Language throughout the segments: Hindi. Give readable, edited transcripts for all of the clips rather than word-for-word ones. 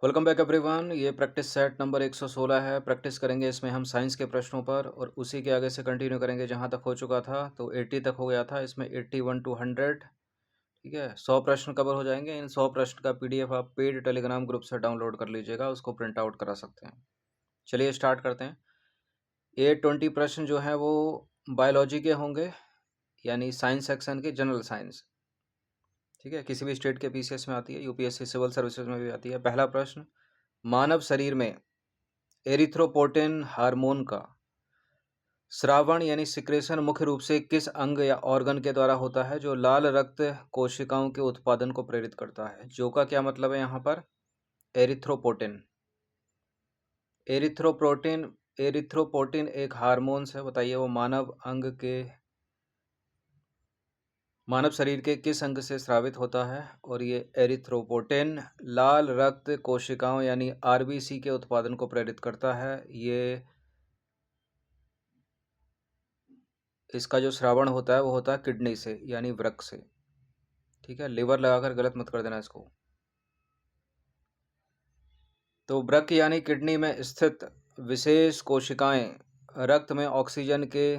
Welcome back everyone. ये प्रैक्टिस सेट नंबर 116 है। प्रैक्टिस करेंगे इसमें हम साइंस के प्रश्नों पर और उसी के आगे से कंटिन्यू करेंगे जहाँ तक हो चुका था। तो 80 तक हो गया था, इसमें 81 टू 100। ठीक है, 100 प्रश्न कवर हो जाएंगे। इन 100 प्रश्न का पीडीएफ आप पेड टेलीग्राम ग्रुप से डाउनलोड कर लीजिएगा, उसको प्रिंट आउट करा सकते हैं। चलिए स्टार्ट करते हैं। ये 20 प्रश्न जो है वो बायोलॉजी के होंगे, यानी साइंस सेक्शन के, जनरल साइंस। ठीक है, किसी भी स्टेट के पीसीएस में आती है, यूपीएससी सिविल सर्विसेज में भी आती है। पहला प्रश्न, मानव शरीर में एरिथ्रोपोटिन हार्मोन का स्रावण यानी सिक्रेशन मुख्य रूप से किस अंग या ऑर्गन के द्वारा होता है जो लाल रक्त कोशिकाओं के उत्पादन को प्रेरित करता है? जो का क्या मतलब है यहाँ पर? एरिथ्रोपोटिन। एरिथ्रोपोटिन एरिथ्रोपोटिन एक हार्मोन्स है। बताइए वो मानव शरीर के किस अंग से स्रावित होता है? और ये एरिथ्रोपोटिन लाल रक्त कोशिकाओं यानी आरबीसी के उत्पादन को प्रेरित करता है। ये इसका जो श्रावण होता है वो होता है किडनी से, यानी वृक्क से। ठीक है, लिवर लगाकर गलत मत कर देना इसको। तो वृक्क यानी किडनी में स्थित विशेष कोशिकाएं रक्त में ऑक्सीजन के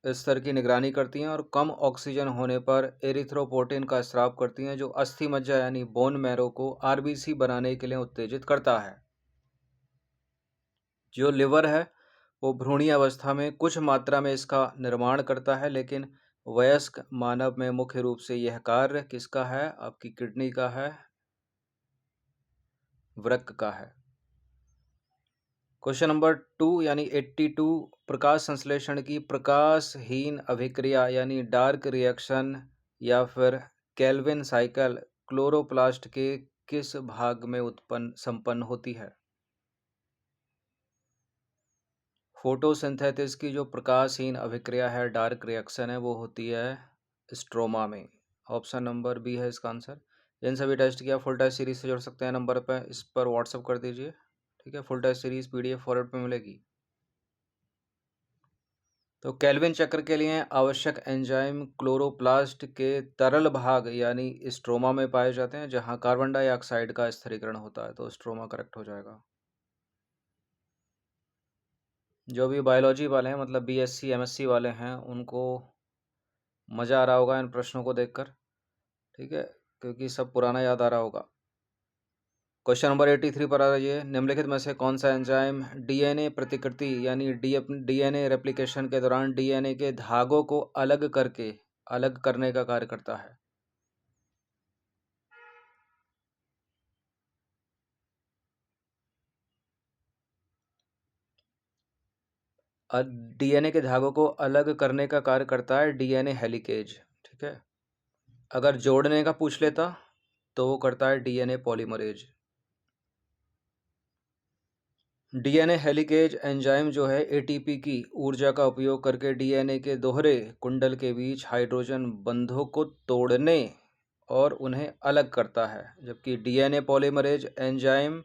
स्तर की निगरानी करती हैं और कम ऑक्सीजन होने पर एरिथ्रोपोटिन का स्राव करती हैं, जो अस्थि मज्जा यानी बोन मैरो को आरबीसी बनाने के लिए उत्तेजित करता है। जो लिवर है वो भ्रूणीय अवस्था में कुछ मात्रा में इसका निर्माण करता है, लेकिन वयस्क मानव में मुख्य रूप से यह कार्य किसका है? आपकी किडनी का है, वृक्क का है। क्वेश्चन नंबर 2 यानी 82, प्रकाश संश्लेषण की प्रकाशहीन अभिक्रिया यानी डार्क रिएक्शन या फिर केल्विन साइकिल क्लोरोप्लास्ट के किस भाग में संपन्न होती है? फोटोसिंथेसिस की जो प्रकाशहीन अभिक्रिया है, डार्क रिएक्शन है, वो होती है स्ट्रोमा में। ऑप्शन नंबर बी है इसका आंसर। जिन सभी टेस्ट किया फुल टेस्ट सीरीज से जोड़ सकते हैं, नंबर पर इस पर व्हाट्सअप कर दीजिए। ठीक है, full test series PDF forward पे मिलेगी। तो केल्विन चक्र के लिए आवश्यक एंजाइम क्लोरोप्लास्ट के तरल भाग यानी स्ट्रोमा में पाए जाते हैं, जहां कार्बन डाइऑक्साइड का स्थिरीकरण होता है। तो स्ट्रोमा करेक्ट हो जाएगा। जो भी बायोलॉजी वाले हैं, मतलब बीएससी एमएससी वाले हैं, उनको मज़ा आ रहा होगा इन प्रश्नों को देखकर। ठीक है, क्योंकि सब पुराना याद आ रहा होगा। क्वेश्चन नंबर 83 पर आ जाइए। निम्नलिखित में से कौन सा एंजाइम डीएनए प्रतिकृति यानी डीएनए रेप्लिकेशन के दौरान डीएनए के धागों को अलग करने का कार्य करता है? डीएनए के धागों को अलग करने का कार्य करता है डीएनए हेलिकेज। ठीक है, अगर जोड़ने का पूछ लेता तो वो करता है DNA polymerase. DNA helicase enzyme जो है एटीपी की ऊर्जा का उपयोग करके डीएनए के दोहरे कुंडल के बीच हाइड्रोजन बंधों को तोड़ने और उन्हें अलग करता है, जबकि डीएनए पॉलीमरेज एंजाइम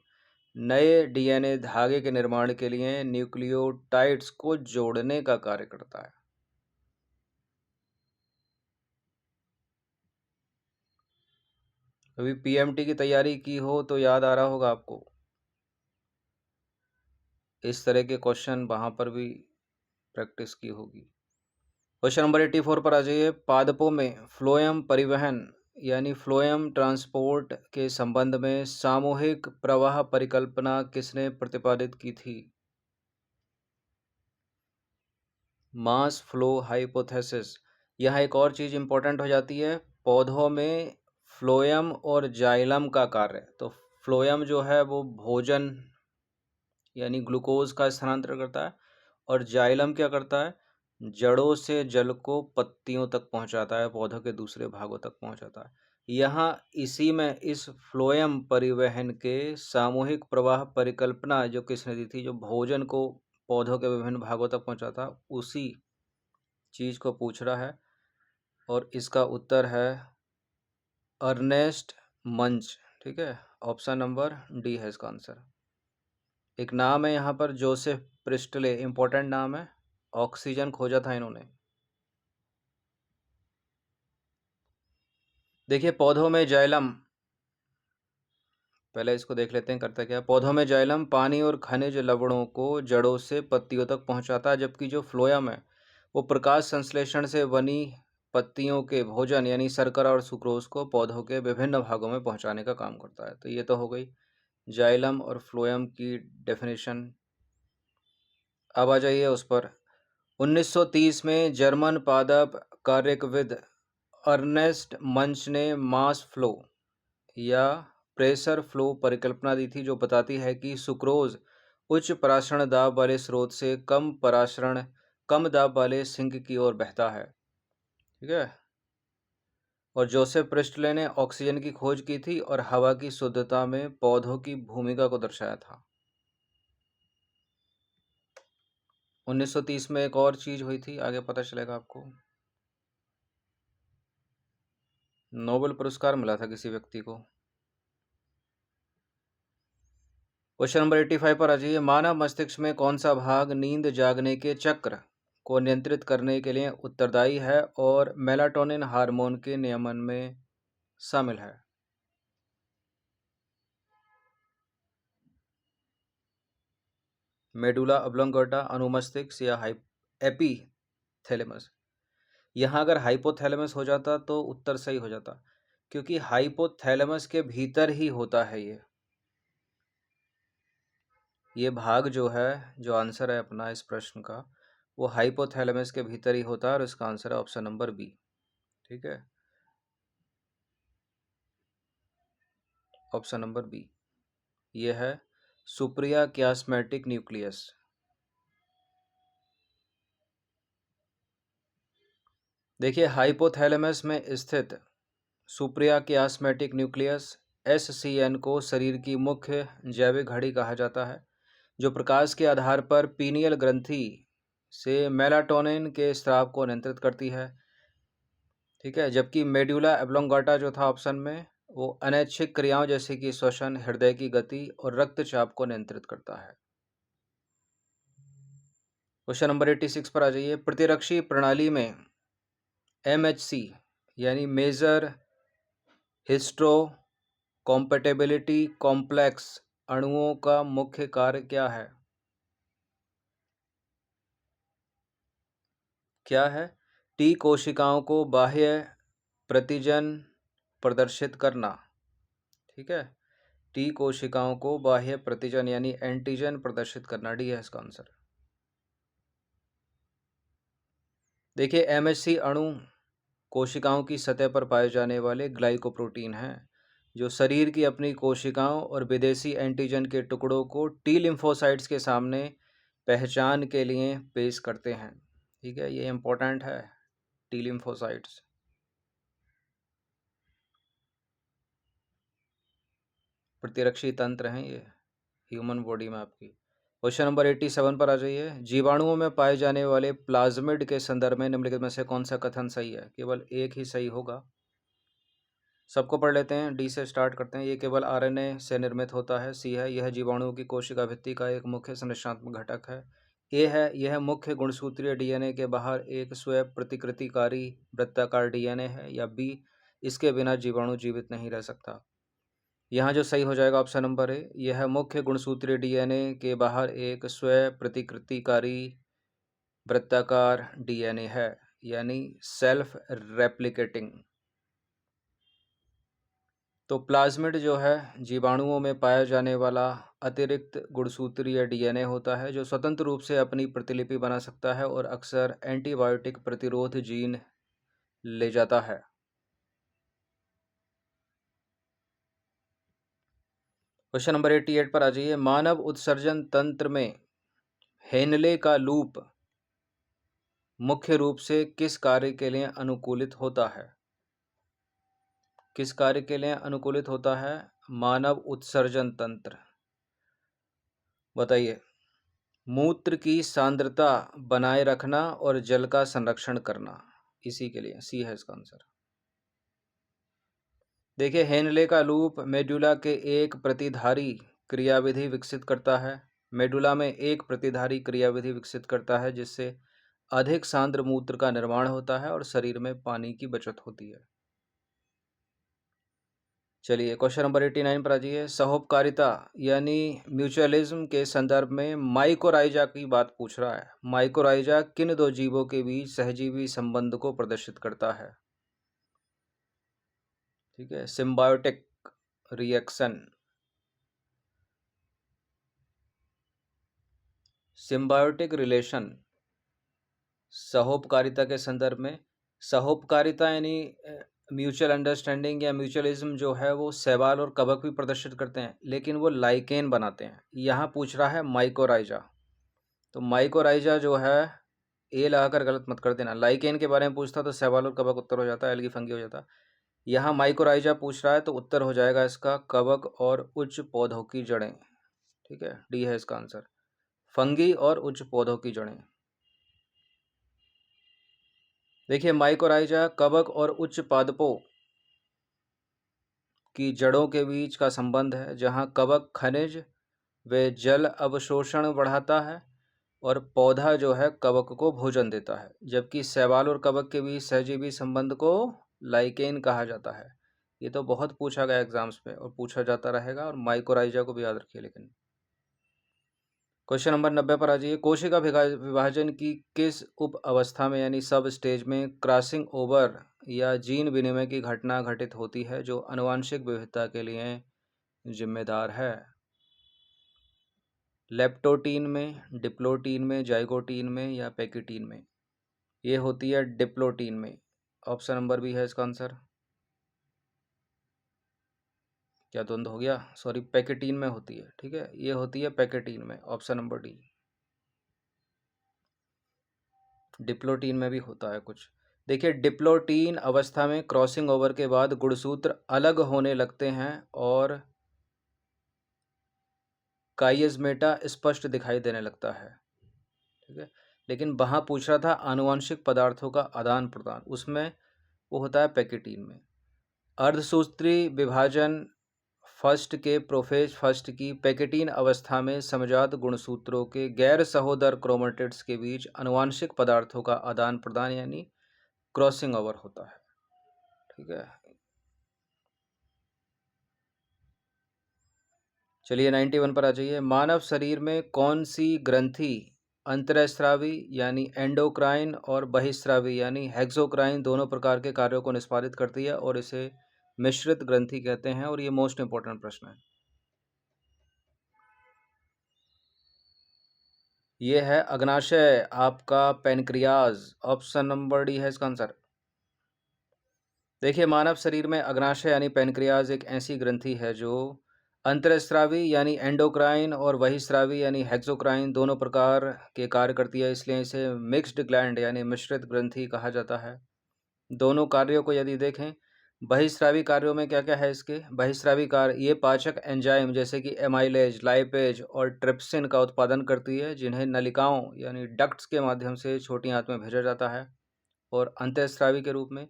नए डीएनए धागे के निर्माण के लिए न्यूक्लियोटाइड्स को जोड़ने का कार्य करता है। कभी पीएमटी की तैयारी की हो तो याद आ रहा होगा आपको, इस तरह के क्वेश्चन वहाँ पर भी प्रैक्टिस की होगी। क्वेश्चन नंबर 84 पर आ जाइए। पादपों में फ्लोएम परिवहन यानी फ्लोएम ट्रांसपोर्ट के संबंध में सामूहिक प्रवाह परिकल्पना किसने प्रतिपादित की थी? Mass flow hypothesis. यहाँ एक और चीज़ इंपॉर्टेंट हो जाती है, पौधों में फ्लोएम और जाइलम का कार्य। तो फ्लोएम जो है वो भोजन यानी ग्लूकोज का स्थानांतरण करता है, और जाइलम क्या करता है? जड़ों से जल को पत्तियों तक पहुंचाता है, पौधों के दूसरे भागों तक पहुंचाता है। यहाँ इसी में इस फ्लोएम परिवहन के सामूहिक प्रवाह परिकल्पना जो किसने दी थी, जो भोजन को पौधों के विभिन्न भागों तक पहुंचाता, उसी चीज को पूछ रहा है। और इसका उत्तर है अर्नेस्ट मंच। ठीक है, ऑप्शन नंबर डी है इसका आंसर। एक नाम है यहाँ पर जोसेफ प्रिस्टले, इंपॉर्टेंट नाम है, ऑक्सीजन खोजा था इन्होंने। देखिए, पौधों में जाइलम पहले इसको देख लेते हैं करता क्या है। पौधों में जाइलम पानी और खनिज लवणों को जड़ों से पत्तियों तक पहुंचाता है, जबकि जो फ्लोएम है वो प्रकाश संश्लेषण से बनी पत्तियों के भोजन यानी शर्करा और सुक्रोज को पौधों के विभिन्न भागों में पहुंचाने का काम करता है। तो ये तो हो गई जाइलम और फ्लोएम की डेफिनेशन। अब आ जाइए उस पर। 1930 में जर्मन पादप कार्यविद अर्नेस्ट मंच ने मास फ्लो या प्रेशर फ्लो परिकल्पना दी थी, जो बताती है कि सुक्रोज उच्च पराशरण दाब वाले स्रोत से कम दाब वाले सिंक की ओर बहता है। ठीक है। और जोसेफ प्रिस्टले ने ऑक्सीजन की खोज की थी और हवा की शुद्धता में पौधों की भूमिका को दर्शाया था। 1930 में एक और चीज हुई थी, आगे पता चलेगा आपको। नोबेल पुरस्कार मिला था किसी व्यक्ति को। क्वेश्चन नंबर 85 पर आ जाइए। मानव मस्तिष्क में कौन सा भाग नींद जागने के चक्र को नियंत्रित करने के लिए उत्तरदायी है और मेलाटोनिन हार्मोन के नियमन में शामिल है? मेडुला ऑब्लोंगेटा, अनुमस्तिष्क या एपीथैलेमस। यहाँ अगर हाइपोथैलेमस हो जाता तो उत्तर सही हो जाता, क्योंकि हाइपोथैलेमस के भीतर ही होता है ये भाग जो है, जो आंसर है अपना इस प्रश्न का, वो हाइपोथैलेमस के भीतर ही होता है और इसका आंसर है ऑप्शन नंबर बी। ठीक है, ऑप्शन नंबर बी ये है सुप्रिया क्यास्मेटिक न्यूक्लियस। देखिए, हाइपोथैलेमस में स्थित सुप्रिया क्यास्मेटिक न्यूक्लियस SCN को शरीर की मुख्य जैविक घड़ी कहा जाता है, जो प्रकाश के आधार पर पीनियल ग्रंथि से मेलाटोनिन के स्राव को नियंत्रित करती है। ठीक है, जबकि मेडुला ऑब्लोंगेटा जो था ऑप्शन में, वो अनैच्छिक क्रियाओं जैसे कि श्वसन, हृदय की गति और रक्तचाप को नियंत्रित करता है। क्वेश्चन नंबर 86 पर आ जाइए। प्रतिरक्षी प्रणाली में MHC यानी मेजर हिस्ट्रो कॉम्पेटेबिलिटी कॉम्प्लेक्स अणुओं का मुख्य कार्य क्या है? क्या है? टी कोशिकाओं को बाह्य प्रतिजन प्रदर्शित करना। ठीक है, टी कोशिकाओं को बाह्य प्रतिजन यानी एंटीजन प्रदर्शित करना, डी है इसका आंसर। देखिए, MHC अणु कोशिकाओं की सतह पर पाए जाने वाले ग्लाइकोप्रोटीन हैं, जो शरीर की अपनी कोशिकाओं और विदेशी एंटीजन के टुकड़ों को टी लिम्फोसाइट्स के सामने पहचान के लिए पेश करते हैं। ठीक है, ये इंपॉर्टेंट है, टी लिम्फोसाइट्स। प्रतिरक्षी तंत्र हैं ये ह्यूमन बॉडी में आपकी। क्वेश्चन नंबर 87 पर आ जाइए। जीवाणुओं में पाए जाने वाले प्लाज्मिड के संदर्भ में निम्नलिखित में से कौन सा कथन सही है? केवल एक ही सही होगा। सबको पढ़ लेते हैं, डी से स्टार्ट करते हैं। ये केवल RNA से निर्मित होता है। सी है, यह जीवाणुओं की कोशिका भित्ति का एक मुख्य संरचनात्मक घटक है। ए है, यह मुख्य गुणसूत्रीय DNA के बाहर एक स्व प्रतिकृतिकारी वृत्ताकार DNA है। या बी, इसके बिना जीवाणु जीवित नहीं रह सकता। यहाँ जो सही हो जाएगा ऑप्शन नंबर ए, यह मुख्य गुणसूत्रीय DNA के बाहर एक स्व प्रतिकृतिकारी वृत्ताकार DNA है, यानी सेल्फ रेप्लिकेटिंग। तो प्लाज्मिड जो है जीवाणुओं में पाया जाने वाला अतिरिक्त गुणसूत्रीय DNA होता है, जो स्वतंत्र रूप से अपनी प्रतिलिपि बना सकता है और अक्सर एंटीबायोटिक प्रतिरोध जीन ले जाता है। क्वेश्चन नंबर 88 पर आ जाइए। मानव उत्सर्जन तंत्र में हेनले का लूप मुख्य रूप से किस कार्य के लिए अनुकूलित होता है? किस कार्य के लिए अनुकूलित होता है मानव उत्सर्जन तंत्र? बताइए। मूत्र की सांद्रता बनाए रखना और जल का संरक्षण करना, इसी के लिए सी है इसका आंसर। देखिए, हेनले का लूप मेडुला के एक प्रतिधारी क्रियाविधि विकसित करता है। मेडुला में एक प्रतिधारी क्रियाविधि विकसित करता है, जिससे अधिक सांद्र मूत्र का निर्माण होता है और शरीर में पानी की बचत होती है। चलिए क्वेश्चन नंबर 89 पर आ जाइए। सहोपकारिता यानी म्यूचुअलिज्म के संदर्भ में माइकोराइजा की बात पूछ रहा है। माइकोराइजा किन दो जीवों के बीच सहजीवी संबंध को प्रदर्शित करता है? ठीक है, सिम्बायोटिक रिएक्शन। सिम्बायोटिक रिलेशन सहोपकारिता के संदर्भ में। सहोपकारिता यानी म्यूचुअल अंडरस्टैंडिंग या म्यूचुअलिज्म जो है वो शैवाल और कवक भी प्रदर्शित करते हैं, लेकिन वो लाइकेन बनाते हैं। यहाँ पूछ रहा है माइकोराइजा, तो माइकोराइजा जो है ए लगाकर गलत मत कर देना। लाइकेन के बारे में पूछता तो शैवाल और कवक उत्तर हो जाता, एल्गी फंगी हो जाता। यहाँ माइकोराइजा पूछ रहा है तो उत्तर हो जाएगा इसका कवक और उच्च पौधों की जड़ें। ठीक है, डी है इसका आंसर, फंगी और उच्च पौधों की जड़ें। देखिए माइकोराइजा कवक और उच्च पादपों की जड़ों के बीच का संबंध है, जहां कवक खनिज व जल अवशोषण बढ़ाता है और पौधा जो है कवक को भोजन देता है, जबकि शैवाल और कवक के बीच सहजीवी संबंध को लाइकेन कहा जाता है। ये तो बहुत पूछा गया एग्जाम्स में और पूछा जाता रहेगा, और माइकोराइजा को भी याद रखिए। लेकिन क्वेश्चन नंबर 90 पर आ जाइए। कोशिका विभाजन की किस उप अवस्था में यानी सब स्टेज में क्रॉसिंग ओवर या जीन विनिमय की घटना घटित होती है, जो आनुवांशिक विविधता के लिए जिम्मेदार है? लेप्टोटीन में, डिप्लोटीन में, जाइगोटीन में या पैकिटीन में? ये होती है डिप्लोटीन में। ऑप्शन नंबर बी है इसका आंसर। क्या द्वंद हो गया? सॉरी, पैकेटीन में होती है। ठीक है, ये होती है पैकेटीन में, ऑप्शन नंबर डी। डिप्लोटीन में भी होता है कुछ। देखिए डिप्लोटीन अवस्था में क्रॉसिंग ओवर के बाद गुणसूत्र अलग होने लगते हैं और काइएज्मेटा स्पष्ट दिखाई देने लगता है। ठीक है, लेकिन वहाँ पूछ रहा था आनुवंशिक पदार्थों का आदान प्रदान, उसमें वो होता है पैकेटीन में। अर्धसूत्री विभाजन फर्स्ट के प्रोफेज फर्स्ट की पैकेटीन अवस्था में समजात गुणसूत्रों के गैर सहोदर क्रोमेटिड्स के बीच आनुवंशिक पदार्थों का आदान प्रदान यानी क्रॉसिंग ओवर होता है। ठीक है, चलिए 91 पर आ जाइए। मानव शरीर में कौन सी ग्रंथि अंतरस्रावी यानी एंडोक्राइन और बहिस्रावी यानी हेक्सोक्राइन दोनों प्रकार के कार्यों को निष्पादित करती है और इसे मिश्रित ग्रंथि कहते हैं? और ये मोस्ट इंपॉर्टेंट प्रश्न है। ये है अग्नाशय, आपका पेनक्रियाज। ऑप्शन नंबर डी है इसका आंसर। देखिए मानव शरीर में अग्नाशय यानी पेनक्रियाज एक ऐसी ग्रंथि है जो अंतरस्रावी यानी एंडोक्राइन और बहिस्रावी यानी हेक्सोक्राइन दोनों प्रकार के कार्य करती है, इसलिए इसे मिक्स्ड ग्लैंड यानी मिश्रित ग्रंथि कहा जाता है। दोनों कार्यों को यदि देखें, बहिस्रावी कार्यों में क्या क्या है इसके? बहिस्रावी कार्य ये पाचक एंजाइम जैसे कि एमाइलेज, लाइपेज और ट्रिप्सिन का उत्पादन करती है, जिन्हें नलिकाओं यानी डक्ट्स के माध्यम से छोटी आंत में भेजा जाता है। और अंतःस्रावी के रूप में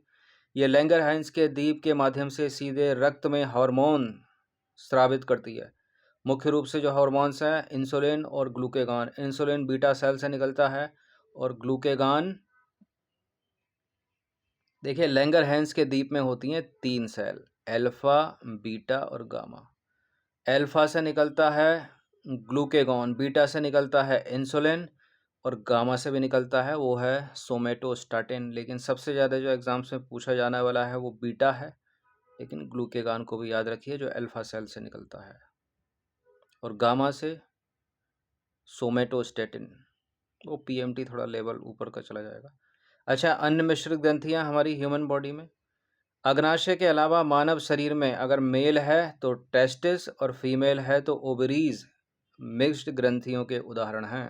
ये लैंगरहाइंस के द्वीप के माध्यम से सीधे रक्त में हार्मोन स्रावित करती है। मुख्य रूप से जो हार्मोन्स हैं इंसुलिन और ग्लूकेगान। इंसुलिन बीटा सेल से निकलता है और ग्लूकेगान देखिए लैंगरहांस के द्वीप में होती हैं 3 सेल, अल्फा, बीटा और गामा। अल्फा से निकलता है ग्लूकेगॉन, बीटा से निकलता है इंसुलिन और गामा से भी निकलता है वो है सोमेटोस्टाटिन। लेकिन सबसे ज़्यादा जो एग्जाम्स में पूछा जाने वाला है वो बीटा है, लेकिन ग्लूकेगॉन को भी याद रखिए जो अल्फा सेल से निकलता है, और गामा से सोमेटोस्टेटिन। वो पीएमटी थोड़ा लेवल ऊपर का चला जाएगा। अच्छा, अन्य मिश्रित ग्रंथियाँ हमारी ह्यूमन बॉडी में, अग्नाशय के अलावा मानव शरीर में अगर मेल है तो टेस्टिस और फीमेल है तो ओवरीज मिक्स्ड ग्रंथियों के उदाहरण हैं।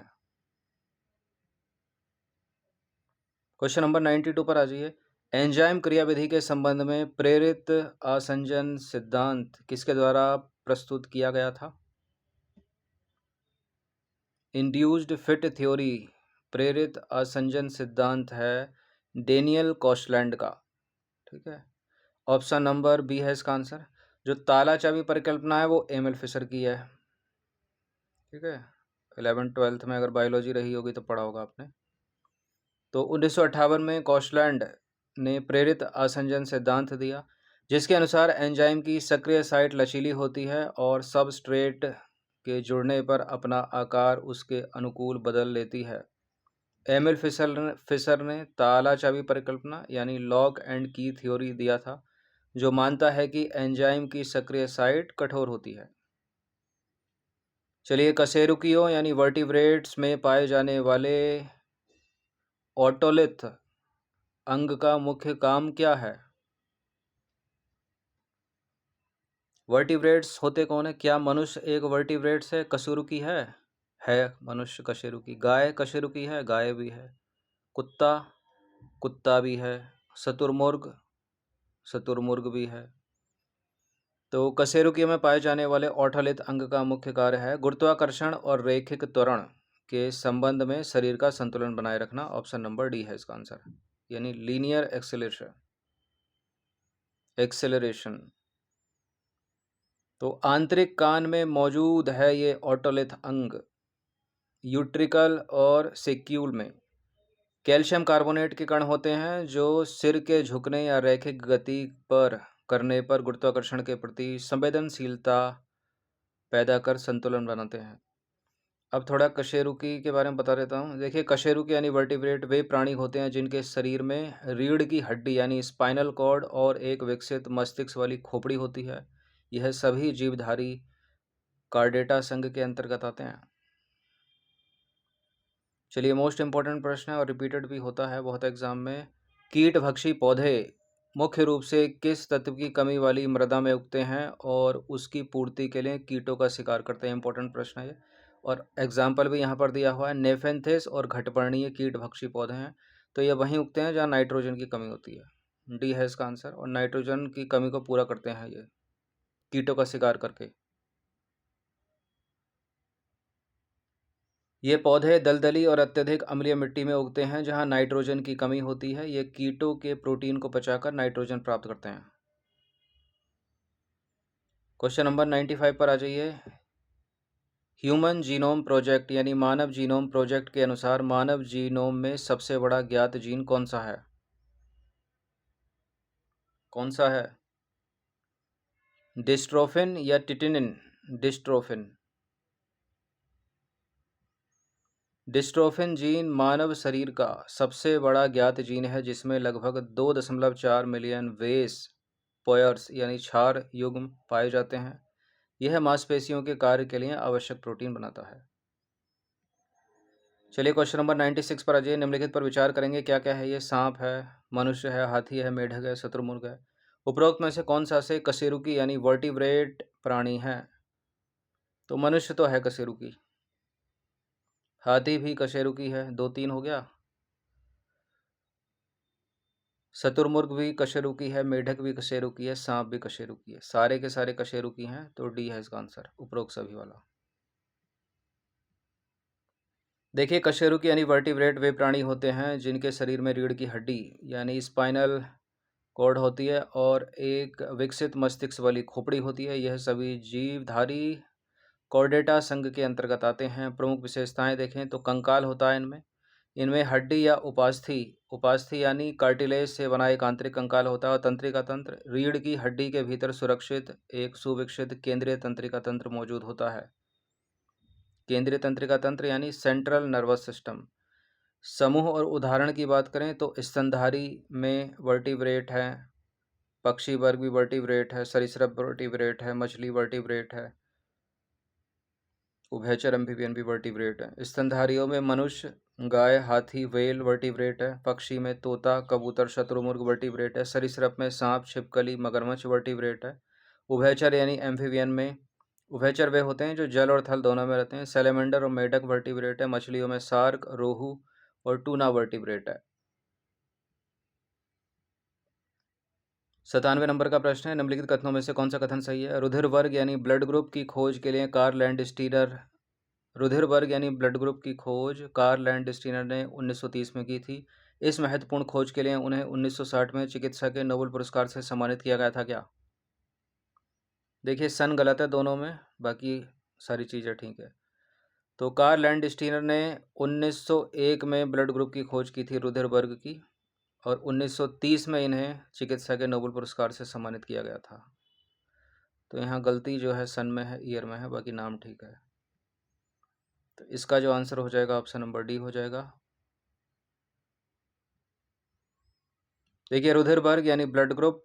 क्वेश्चन नंबर 92 पर आ जाइए। एंजाइम क्रियाविधि के संबंध में प्रेरित आसंजन सिद्धांत किसके द्वारा प्रस्तुत किया गया था? इंड्यूस्ड फिट थ्योरी, प्रेरित आसंजन सिद्धांत है डेनियल कॉशलैंड का। ठीक है, ऑप्शन नंबर बी है इसका आंसर। जो ताला चाबी परिकल्पना है वो एमिल फिशर की है। ठीक है, 11th-12th में अगर बायोलॉजी रही होगी तो पढ़ा होगा आपने। तो 1958 में कॉशलैंड ने प्रेरित आसंजन सिद्धांत दिया। जिसके अनुसार एंजाइम की सक्रिय साइट लचीली होती है और सबस्ट्रेट के जुड़ने पर अपना आकार उसके अनुकूल बदल लेती है। एमिल फिशर ने ताला चाबी परिकल्पना यानी लॉक एंड की थ्योरी दिया था, जो मानता है कि एंजाइम की सक्रिय साइट कठोर होती है। चलिए, कशेरुकियों यानी वर्टिब्रेट्स में पाए जाने वाले ऑटोलिथ अंग का मुख्य काम क्या है? वर्टिब्रेट्स होते कौन है? क्या मनुष्य एक वर्टिब्रेट्स है? कशेरुकी है मनुष्य कशेरुकी। गाय कशेरुकी है? गाय भी है। कुत्ता कुत्ता भी है। शुतुरमुर्ग शुतुरमुर्ग भी है। तो कशेरुकी में पाए जाने वाले ओठलित अंग का मुख्य कार्य है गुरुत्वाकर्षण और रैखिक त्वरण के संबंध में शरीर का संतुलन बनाए रखना। ऑप्शन नंबर डी है इसका आंसर, यानी लीनियर एक्सेलरेशन। तो आंतरिक कान में मौजूद है ये ओटोलिथ अंग। यूट्रिकल और सेक्यूल में कैल्शियम कार्बोनेट के कण होते हैं जो सिर के झुकने या रैखिक गति पर करने पर गुरुत्वाकर्षण के प्रति संवेदनशीलता पैदा कर संतुलन बनाते हैं। अब थोड़ा कशेरुकी के बारे में बता देता हूँ। देखिए, कशेरुकी यानी वर्टिब्रेट वे प्राणी होते हैं जिनके शरीर में रीढ़ की हड्डी यानी स्पाइनल कॉर्ड और एक विकसित मस्तिष्क वाली खोपड़ी होती है। यह सभी जीवधारी कार्डेटा संघ के अंतर्गत आते हैं। चलिए, मोस्ट इंपॉर्टेंट प्रश्न है और रिपीटेड भी होता है बहुत एग्जाम में। कीटभक्षी पौधे मुख्य रूप से किस तत्व की कमी वाली मृदा में उगते हैं और उसकी पूर्ति के लिए कीटों का शिकार करते हैं? इंपॉर्टेंट प्रश्न है ये, और एग्जाम्पल भी यहाँ पर दिया हुआ है। नेफेंथिस और घटपर्णीय कीटभक्षी पौधे हैं, तो ये वहीं उगते हैं जहाँ नाइट्रोजन की कमी होती है। डी है इसका आंसर, और नाइट्रोजन की कमी को पूरा करते हैं ये कीटों का शिकार करके। ये पौधे दलदली और अत्यधिक अम्लीय मिट्टी में उगते हैं जहां नाइट्रोजन की कमी होती है। ये कीटों के प्रोटीन को पचाकर नाइट्रोजन प्राप्त करते हैं। क्वेश्चन नंबर 95 पर आ जाइए। ह्यूमन जीनोम प्रोजेक्ट यानी मानव जीनोम प्रोजेक्ट के अनुसार मानव जीनोम में सबसे बड़ा ज्ञात जीन कौन सा है? कौन सा है? डिस्ट्रोफिन या टिटिनिन? डिस्ट्रोफिन। डिस्ट्रोफिन जीन मानव शरीर का सबसे बड़ा ज्ञात जीन है, जिसमें लगभग 2.4 मिलियन बेस पोयर्स यानी क्षार युग्म पाए जाते हैं। यह मांसपेशियों के कार्य के लिए आवश्यक प्रोटीन बनाता है। चलिए, क्वेश्चन नंबर 96 पर आ जाइए। निम्नलिखित पर विचार करेंगे। क्या क्या है ये? सांप है, मनुष्य है, हाथी है, मेढक है, शुतुरमुर्ग है। उपरोक्त में से कौन सा से कशेरुकी यानी वर्टिब्रेट प्राणी है? तो मनुष्य तो है कशेरुकी, हाथी भी कशेरुकी है, 2-3 हो गया। शुतुरमुर्ग भी कशेरुकी है, मेढक भी कशेरुकी है, सांप भी कशेरुकी है। सारे के सारे कशेरुकी हैं, तो डी है इसका आंसर, उपरोक्त सभी वाला। देखिए, कशेरुकी यानी वर्टिब्रेट वे प्राणी होते हैं जिनके शरीर में रीढ़ की हड्डी यानी स्पाइनल कॉर्ड होती है और एक विकसित मस्तिष्क वाली खोपड़ी होती है। यह सभी जीवधारी कॉर्डेटा संघ के अंतर्गत आते हैं। प्रमुख विशेषताएं देखें तो कंकाल होता है इनमें। इनमें हड्डी या उपास्थि उपास्थि यानी कार्टिलेज से बना एक आंतरिक कंकाल होता है। और तंत्रिका तंत्र, रीढ़ की हड्डी के भीतर सुरक्षित एक सुविकसित केंद्रीय तंत्रिका तंत्र मौजूद होता है। केंद्रीय तंत्रिका तंत्र यानी सेंट्रल नर्वस सिस्टम। समूह और उदाहरण की बात करें तो स्तनधारी में वर्टिब्रेट है, पक्षी वर्ग भी वर्टिब्रेट है, सरीसृप वर्टिब्रेट है, मछली वर्टिब्रेट है, उभयचर एम्फीबियन भी वर्टिब्रेट है। स्तनधारियों में मनुष्य, गाय, हाथी, व्हेल वर्टिब्रेट है। पक्षी में तोता, कबूतर, शुतुरमुर्ग वर्टिब्रेट है। सरीसृप में सांप, छिपकली, मगरमच्छ वर्टिब्रेट है। उभयचर यानी एम्फीबियन में उभयचर वे होते हैं जो जल और थल दोनों में रहते हैं। सैलेमेंडर और मेढक वर्टिब्रेट है। मछलियों में शार्क, रोहू और टूना वर्टिब्रेट है। 97 नंबर का प्रश्न है। निम्नलिखित कथनों में से कौन सा कथन सही है? रुधिर वर्ग यानी ब्लड ग्रुप की खोज के लिए कार्ल लैंडस्टीनर रुधिर वर्ग यानी ब्लड ग्रुप की खोज कार्ल लैंडस्टीनर ने 1930 में की थी। इस महत्वपूर्ण खोज के लिए उन्हें 1960 में चिकित्सा के नोबेल पुरस्कार से सम्मानित किया गया था। क्या? देखिए, सन गलत है दोनों में, बाकी सारी चीज़ें ठीक है। तो कार्ल लैंडस्टीनर ने 1901 में ब्लड ग्रुप की खोज की थी रुधिर वर्ग की। और 1930 में इन्हें चिकित्सा के नोबेल पुरस्कार से सम्मानित किया गया था। तो यहाँ गलती जो है सन में है, ईयर में है, बाकी नाम ठीक है। तो इसका जो आंसर हो जाएगा ऑप्शन नंबर डी हो जाएगा। देखिए, रुधिरबर्ग यानी ब्लड ग्रुप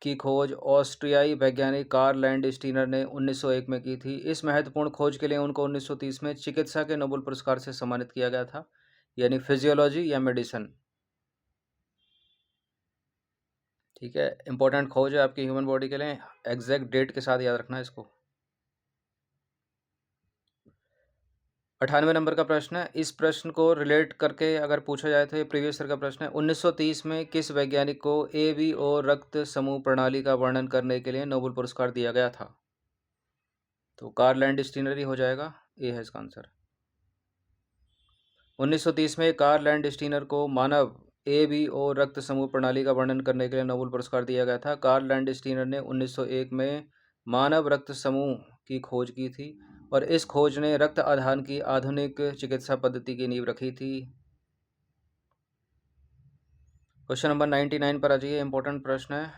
की खोज ऑस्ट्रियाई वैज्ञानिक कार्ल लैंडस्टीनर ने 1901 में की थी। इस महत्वपूर्ण खोज के लिए उनको 1930 में चिकित्सा के नोबेल पुरस्कार से सम्मानित किया गया था, यानी फिजियोलॉजी या मेडिसिन। ठीक है, इंपॉर्टेंट खोज है आपकी ह्यूमन बॉडी के लिए, एग्जैक्ट डेट के साथ याद रखना है इसको। 98 नंबर का प्रश्न है, इस प्रश्न को रिलेट करके अगर पूछा जाए तो ये प्रीवियस ईयर का प्रश्न है। 1930 में किस वैज्ञानिक को ABO रक्त समूह प्रणाली का वर्णन करने के लिए नोबेल पुरस्कार दिया गया था? तो कार्ल लैंडस्टीनर ही हो जाएगा, ये है इसका आंसर। 1930 में कार्ल लैंडस्टीनर को मानव ABO रक्त समूह प्रणाली का वर्णन करने के लिए नोबेल पुरस्कार दिया गया था। कार्ल लैंडस्टीनर ने 1901 में मानव रक्त समूह की खोज की थी और इस खोज ने रक्त आधान की आधुनिक चिकित्सा पद्धति की नींव रखी थी। क्वेश्चन नंबर 99 पर आ जाइए, इंपॉर्टेंट प्रश्न है।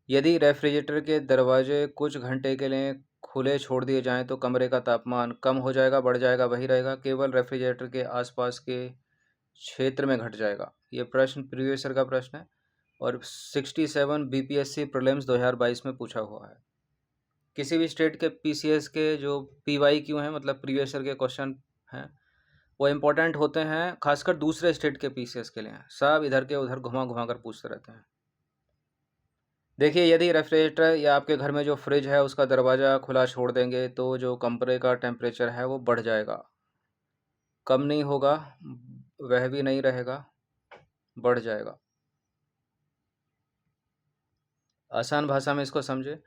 यदि रेफ्रिजरेटर के दरवाजे कुछ घंटे के लिए खुले छोड़ दिए जाएं तो कमरे का तापमान कम हो जाएगा, बढ़ जाएगा, वही रहेगा, केवल रेफ्रिजरेटर के आसपास के क्षेत्र में घट जाएगा? ये प्रश्न प्रीवियस ईयर का प्रश्न है और 67 BPSC प्रीलिम्स 2022 में पूछा हुआ है। किसी भी स्टेट के PCS के जो PYQ हैं, मतलब प्रीवियस ईयर के क्वेश्चन हैं, वो इम्पोर्टेंट होते हैं, खासकर दूसरे स्टेट के PCS के लिए। सब इधर के उधर घुमा घुमा कर पूछते रहते हैं। देखिए, यदि रेफ्रिजरेटर या आपके घर में जो फ्रिज है उसका दरवाज़ा खुला छोड़ देंगे तो जो कमरे का टेम्परेचर है वो बढ़ जाएगा, कम नहीं होगा, वह भी नहीं रहेगा, बढ़ जाएगा। आसान भाषा में इसको समझे।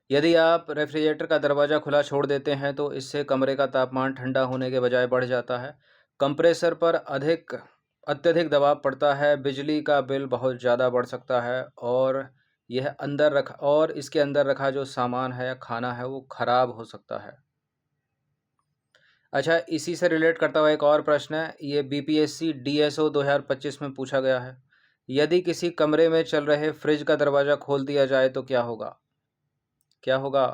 यदि आप रेफ्रिजरेटर का दरवाज़ा खुला छोड़ देते हैं तो इससे कमरे का तापमान ठंडा होने के बजाय बढ़ जाता है, कंप्रेसर पर अत्यधिक दबाव पड़ता है, बिजली का बिल बहुत ज़्यादा बढ़ सकता है और इसके अंदर रखा जो सामान है या खाना है वो ख़राब हो सकता है। अच्छा, इसी से रिलेट करता हुआ एक और प्रश्न है, ये BPSC DSO 2025 में पूछा गया है। यदि किसी कमरे में चल रहे फ्रिज का दरवाज़ा खोल दिया जाए तो क्या होगा? क्या होगा?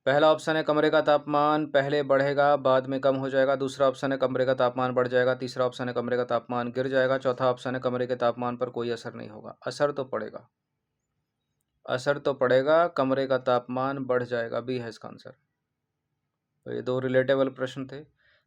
पहला ऑप्शन है कमरे का तापमान पहले बढ़ेगा, बाद में कम हो जाएगा। दूसरा ऑप्शन है कमरे का तापमान बढ़ जाएगा। तीसरा ऑप्शन है कमरे का तापमान गिर जाएगा। चौथा ऑप्शन है कमरे के तापमान पर कोई असर नहीं होगा। असर तो पड़ेगा, असर तो पड़ेगा, कमरे का तापमान बढ़ जाएगा, बी है इसका आंसर। तो ये दो रिलेटेबल प्रश्न थे।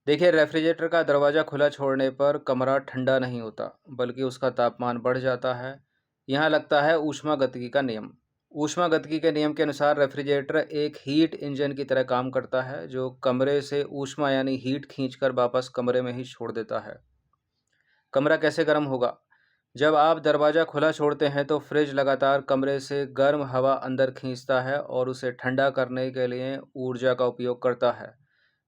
देखिए, रेफ्रिजरेटर का दरवाज़ा खुला छोड़ने पर कमरा ठंडा नहीं होता बल्कि उसका तापमान बढ़ जाता है। यहाँ लगता है ऊष्मागतिकी का नियम। ऊष्मागतिकी के नियम के अनुसार रेफ्रिजरेटर एक हीट इंजन की तरह काम करता है जो कमरे से ऊष्मा यानी हीट खींचकर वापस कमरे में ही छोड़ देता है। कमरा कैसे गर्म होगा? जब आप दरवाज़ा खुला छोड़ते हैं तो फ्रिज लगातार कमरे से गर्म हवा अंदर खींचता है और उसे ठंडा करने के लिए ऊर्जा का उपयोग करता है।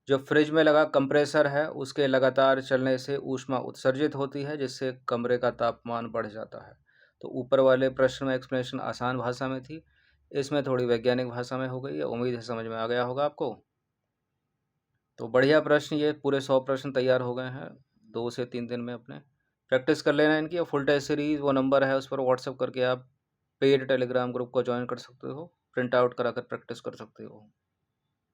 जो फ्रिज में लगा कंप्रेसर है उसके लगातार चलने से ऊष्मा उत्सर्जित होती है जिससे कमरे का तापमान बढ़ जाता है। तो ऊपर वाले प्रश्न में एक्सप्लेनेशन आसान भाषा में थी, इसमें थोड़ी वैज्ञानिक भाषा में हो गई है। उम्मीद है समझ में आ गया होगा आपको। तो बढ़िया प्रश्न, ये पूरे 100 प्रश्न तैयार हो गए हैं 2 से 3 दिन में। अपने प्रैक्टिस कर लेना इनकी। और फुल टेस्ट सीरीज़ वो नंबर है उस पर व्हाट्सअप करके आप पेड टेलीग्राम ग्रुप को ज्वाइन कर सकते हो, प्रिंट आउट करा कर प्रैक्टिस कर सकते हो।